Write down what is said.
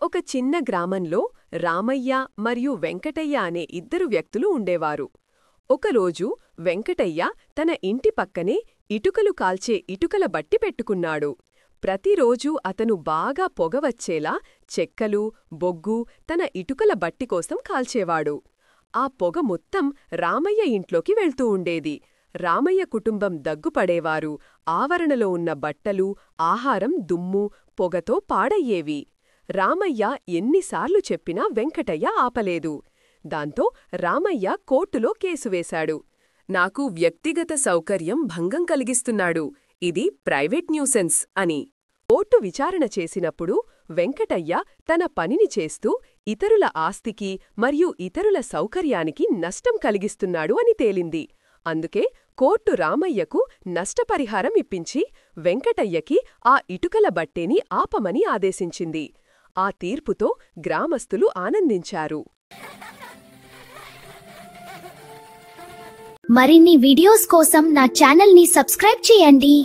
ఒక చిన్న గ్రామంలో రామయ్య మరియు వెంకటయ్య అనే ఇద్దరు వ్యక్తులు ఉండేవారు. ఒకరోజు వెంకటయ్య తన ఇంటి పక్కనే ఇటుకలు కాల్చే ఇటుకల బట్టి పెట్టుకున్నాడు. ప్రతిరోజూ అతను బాగా పొగవచ్చేలా చెక్కలు, బొగ్గు తన ఇటుకల బట్టి కోసం కాల్చేవాడు. ఆ పొగ మొత్తం రామయ్య ఇంట్లోకి వెళ్తూ ఉండేది. రామయ్య కుటుంబం దగ్గుపడేవారు. ఆవరణలో ఉన్న బట్టలు, ఆహారం దుమ్ము, పొగతో పాడయ్యేవి. రామయ్య ఎన్నిసార్లు చెప్పినా వెంకటయ్య ఆపలేదు. దాంతో రామయ్య కోర్టులో కేసు వేశాడు. నాకు వ్యక్తిగత సౌకర్యం భంగం కలిగిస్తున్నాడు, ఇది ప్రైవేట్ న్యూసెన్స్ అని. కోర్టు విచారణ చేసినప్పుడు వెంకటయ్య తన పనిని చేస్తూ ఇతరుల ఆస్తికి మరియు ఇతరుల సౌకర్యానికి నష్టం కలిగిస్తున్నాడు అని తేలింది. అందుకే కోర్టు రామయ్యకు నష్టపరిహారం ఇప్పించి వెంకటయ్యకి ఆ ఇటుకల బట్టేని ఆపమని ఆదేశించింది. ఆ తీర్పుతో గ్రామస్తులు ఆనందించారు. మరిన్ని వీడియోస్ కోసం నా ఛానల్ని సబ్స్క్రైబ్ చేయండి.